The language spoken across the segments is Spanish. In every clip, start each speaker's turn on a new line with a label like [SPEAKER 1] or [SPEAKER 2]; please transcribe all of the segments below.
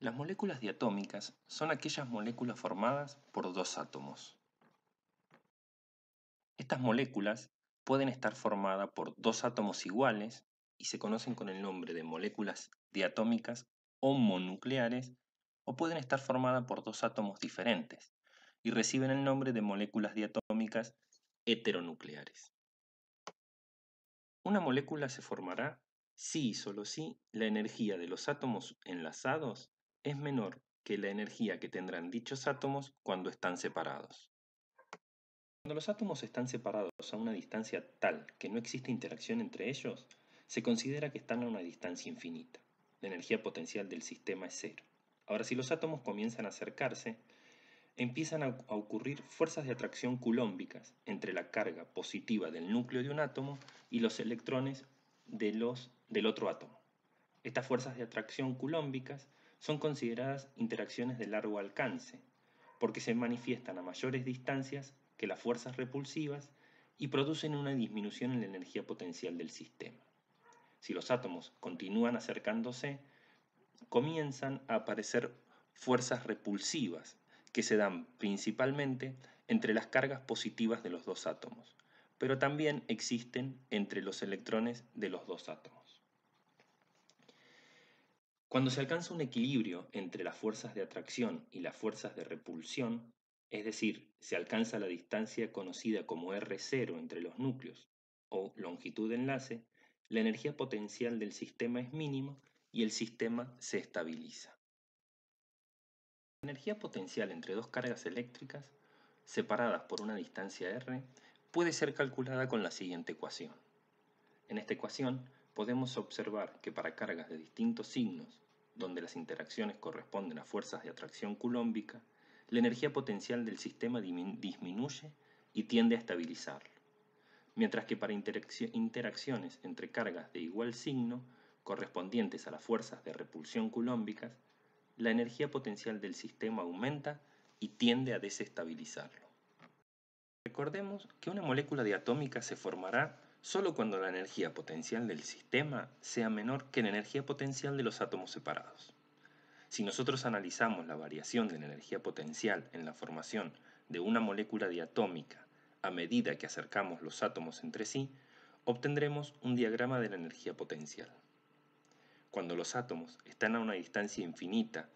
[SPEAKER 1] Las moléculas diatómicas son aquellas moléculas formadas por dos átomos. Estas moléculas pueden estar formadas por dos átomos iguales y se conocen con el nombre de moléculas diatómicas homonucleares, o pueden estar formadas por dos átomos diferentes y reciben el nombre de moléculas diatómicas heteronucleares. Una molécula se formará si y solo si la energía de los átomos enlazados es menor que la energía que tendrán dichos átomos cuando están separados. Cuando los átomos están separados a una distancia tal que no existe interacción entre ellos, se considera que están a una distancia infinita. La energía potencial del sistema es cero. Ahora, si los átomos comienzan a acercarse, empiezan a ocurrir fuerzas de atracción culómbicas entre la carga positiva del núcleo de un átomo y los electrones del otro átomo. Estas fuerzas de atracción culómbicas son consideradas interacciones de largo alcance, porque se manifiestan a mayores distancias que las fuerzas repulsivas y producen una disminución en la energía potencial del sistema. Si los átomos continúan acercándose, comienzan a aparecer fuerzas repulsivas que se dan principalmente entre las cargas positivas de los dos átomos, pero también existen entre los electrones de los dos átomos. Cuando se alcanza un equilibrio entre las fuerzas de atracción y las fuerzas de repulsión, es decir, se alcanza la distancia conocida como R0 entre los núcleos o longitud de enlace, la energía potencial del sistema es mínima y el sistema se estabiliza. La energía potencial entre dos cargas eléctricas, separadas por una distancia r, puede ser calculada con la siguiente ecuación. En esta ecuación podemos observar que para cargas de distintos signos, donde las interacciones corresponden a fuerzas de atracción culómbica, la energía potencial del sistema disminuye y tiende a estabilizarlo, mientras que para interacciones entre cargas de igual signo, correspondientes a las fuerzas de repulsión culómbicas, la energía potencial del sistema aumenta y tiende a desestabilizarlo. Recordemos que una molécula diatómica se formará solo cuando la energía potencial del sistema sea menor que la energía potencial de los átomos separados. Si nosotros analizamos la variación de la energía potencial en la formación de una molécula diatómica a medida que acercamos los átomos entre sí, obtendremos un diagrama de la energía potencial. Cuando los átomos están a una distancia infinita,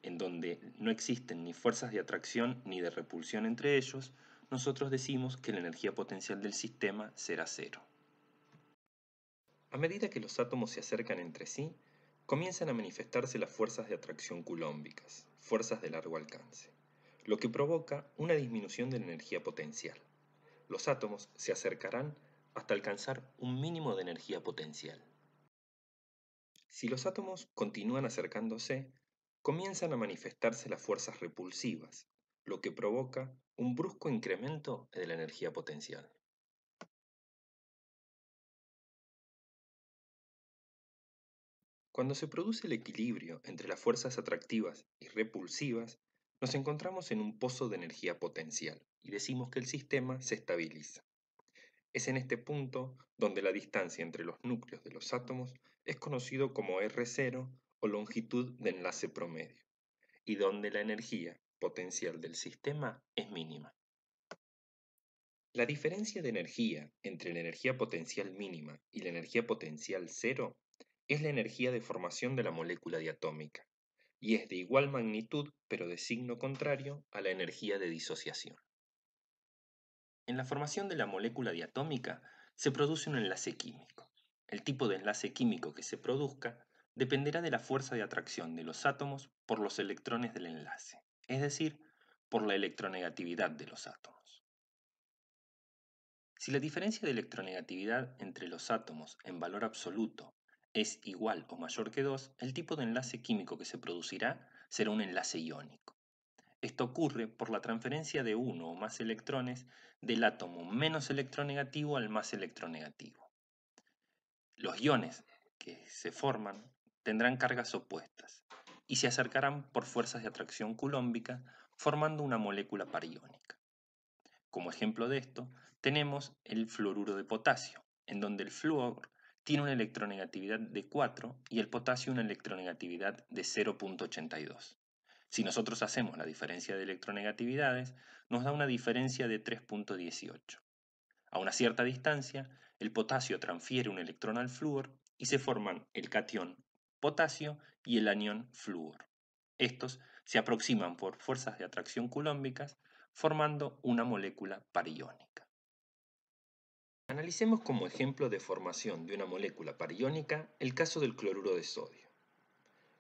[SPEAKER 1] en donde no existen ni fuerzas de atracción ni de repulsión entre ellos, nosotros decimos que la energía potencial del sistema será cero. A medida que los átomos se acercan entre sí, comienzan a manifestarse las fuerzas de atracción culómbicas, fuerzas de largo alcance, lo que provoca una disminución de la energía potencial. Los átomos se acercarán hasta alcanzar un mínimo de energía potencial. Si los átomos continúan acercándose, comienzan a manifestarse las fuerzas repulsivas, lo que provoca un brusco incremento de la energía potencial. Cuando se produce el equilibrio entre las fuerzas atractivas y repulsivas, nos encontramos en un pozo de energía potencial y decimos que el sistema se estabiliza. Es en este punto donde la distancia entre los núcleos de los átomos es conocido como R0 o longitud de enlace promedio, y donde la energía potencial del sistema es mínima. La diferencia de energía entre la energía potencial mínima y la energía potencial cero es la energía de formación de la molécula diatómica, y es de igual magnitud pero de signo contrario a la energía de disociación. En la formación de la molécula diatómica se produce un enlace químico. El tipo de enlace químico que se produzca dependerá de la fuerza de atracción de los átomos por los electrones del enlace, es decir, por la electronegatividad de los átomos. Si la diferencia de electronegatividad entre los átomos en valor absoluto es igual o mayor que 2, el tipo de enlace químico que se producirá será un enlace iónico. Esto ocurre por la transferencia de uno o más electrones del átomo menos electronegativo al más electronegativo. Los iones que se forman tendrán cargas opuestas y se acercarán por fuerzas de atracción culómbica formando una molécula pariónica. Como ejemplo de esto, tenemos el fluoruro de potasio, en donde el flúor tiene una electronegatividad de 4 y el potasio una electronegatividad de 0,82. Si nosotros hacemos la diferencia de electronegatividades, nos da una diferencia de 3,18. A una cierta distancia, el potasio transfiere un electrón al flúor y se forman el catión potasio y el anión flúor. Estos se aproximan por fuerzas de atracción culómbicas, formando una molécula pariónica. Analicemos como ejemplo de formación de una molécula pariónica el caso del cloruro de sodio.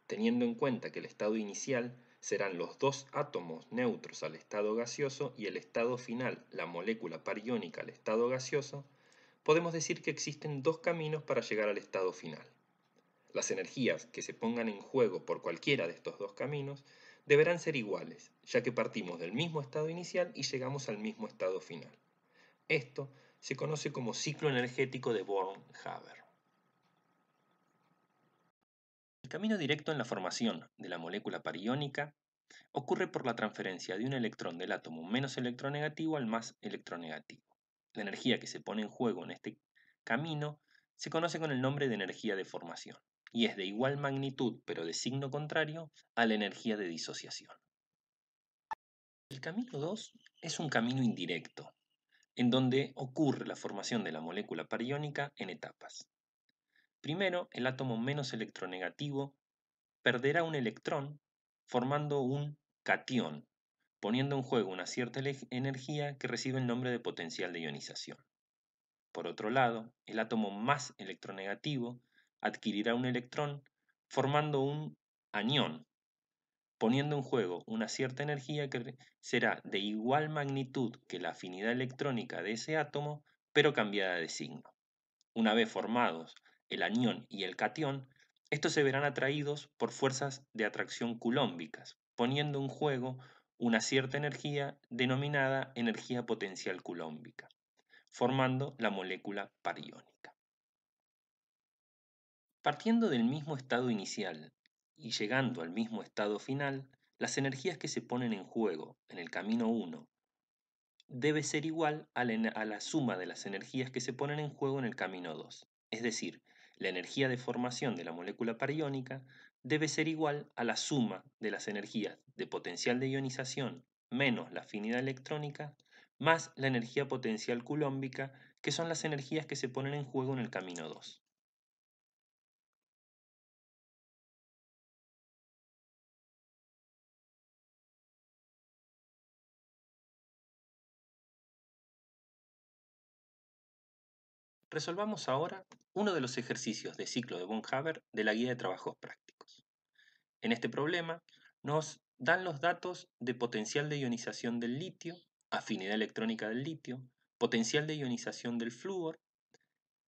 [SPEAKER 1] Teniendo en cuenta que el estado inicial serán los dos átomos neutros al estado gaseoso y el estado final, la molécula pariónica al estado gaseoso, podemos decir que existen dos caminos para llegar al estado final. Las energías que se pongan en juego por cualquiera de estos dos caminos deberán ser iguales, ya que partimos del mismo estado inicial y llegamos al mismo estado final. Esto se conoce como ciclo energético de Born-Haber. El camino directo en la formación de la molécula pariónica ocurre por la transferencia de un electrón del átomo menos electronegativo al más electronegativo. La energía que se pone en juego en este camino se conoce con el nombre de energía de formación y es de igual magnitud pero de signo contrario a la energía de disociación. El camino 2 es un camino indirecto, en donde ocurre la formación de la molécula pariónica en etapas. Primero, el átomo menos electronegativo perderá un electrón formando un catión, poniendo en juego una cierta energía que recibe el nombre de potencial de ionización. Por otro lado, el átomo más electronegativo adquirirá un electrón formando un anión, poniendo en juego una cierta energía que será de igual magnitud que la afinidad electrónica de ese átomo, pero cambiada de signo. Una vez formados el anión y el catión, estos se verán atraídos por fuerzas de atracción culómbicas, poniendo en juego una cierta energía denominada energía potencial culómbica, formando la molécula pariónica. Partiendo del mismo estado inicial y llegando al mismo estado final, las energías que se ponen en juego en el camino 1 debe ser igual a la suma de las energías que se ponen en juego en el camino 2. Es decir, la energía de formación de la molécula pariónica debe ser igual a la suma de las energías de potencial de ionización menos la afinidad electrónica más la energía potencial culómbica, que son las energías que se ponen en juego en el camino 2. Resolvamos ahora uno de los ejercicios de ciclo de Born-Haber de la guía de trabajos prácticos. En este problema nos dan los datos de potencial de ionización del litio, afinidad electrónica del litio, potencial de ionización del flúor,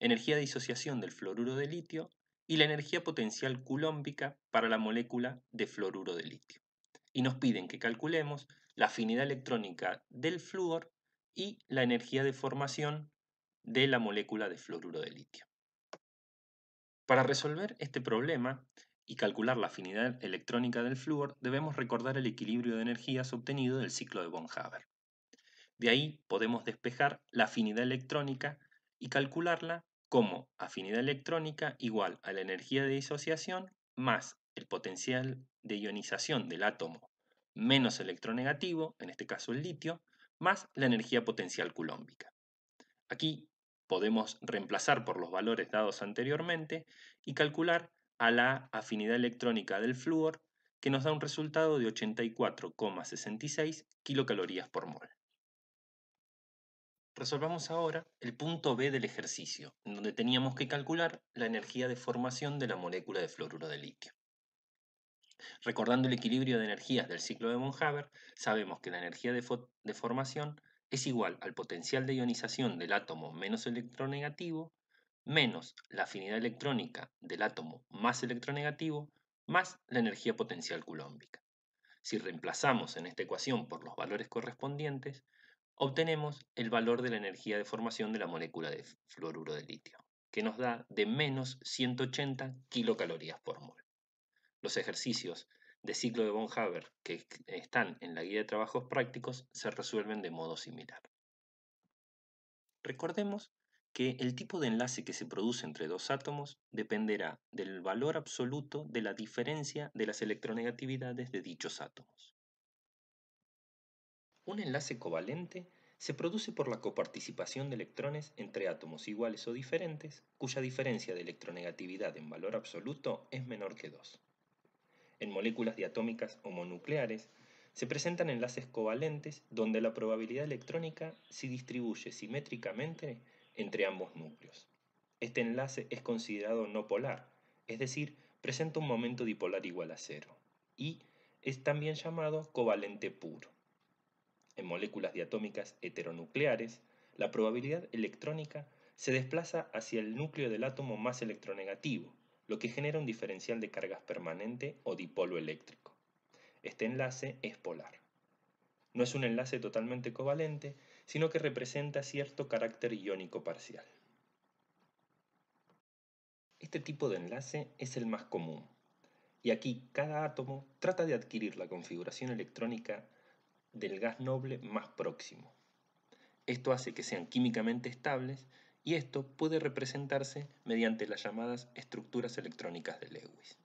[SPEAKER 1] energía de disociación del fluoruro de litio y la energía potencial culómbica para la molécula de fluoruro de litio. Y nos piden que calculemos la afinidad electrónica del flúor y la energía de formación de la molécula de fluoruro de litio. Para resolver este problema y calcular la afinidad electrónica del flúor, debemos recordar el equilibrio de energías obtenido del ciclo de Born-Haber. De ahí podemos despejar la afinidad electrónica y calcularla como afinidad electrónica igual a la energía de disociación más el potencial de ionización del átomo menos electronegativo, en este caso el litio, más la energía potencial culómbica. Aquí podemos reemplazar por los valores dados anteriormente y calcular a la afinidad electrónica del flúor, que nos da un resultado de 84,66 kilocalorías por mol. Resolvamos ahora el punto B del ejercicio, en donde teníamos que calcular la energía de formación de la molécula de fluoruro de litio. Recordando el equilibrio de energías del ciclo de Born-Haber, sabemos que la energía de formación es igual al potencial de ionización del átomo menos electronegativo menos la afinidad electrónica del átomo más electronegativo más la energía potencial culómbica. Si reemplazamos en esta ecuación por los valores correspondientes, obtenemos el valor de la energía de formación de la molécula de fluoruro de litio, que nos da de menos 180 kilocalorías por mol. Los ejercicios de ciclo de Born-Haber que están en la guía de trabajos prácticos se resuelven de modo similar. Recordemos Que el tipo de enlace que se produce entre dos átomos dependerá del valor absoluto de la diferencia de las electronegatividades de dichos átomos. Un enlace covalente se produce por la coparticipación de electrones entre átomos iguales o diferentes, cuya diferencia de electronegatividad en valor absoluto es menor que 2. En moléculas diatómicas homonucleares se presentan enlaces covalentes donde la probabilidad electrónica se distribuye simétricamente entre ambos núcleos. Este enlace es considerado no polar, es decir, presenta un momento dipolar igual a cero, y es también llamado covalente puro. En moléculas diatómicas heteronucleares, la probabilidad electrónica se desplaza hacia el núcleo del átomo más electronegativo, lo que genera un diferencial de cargas permanente o dipolo eléctrico. Este enlace es polar. No es un enlace totalmente covalente, sino que representa cierto carácter iónico parcial. Este tipo de enlace es el más común, y aquí cada átomo trata de adquirir la configuración electrónica del gas noble más próximo. Esto hace que sean químicamente estables y esto puede representarse mediante las llamadas estructuras electrónicas de Lewis.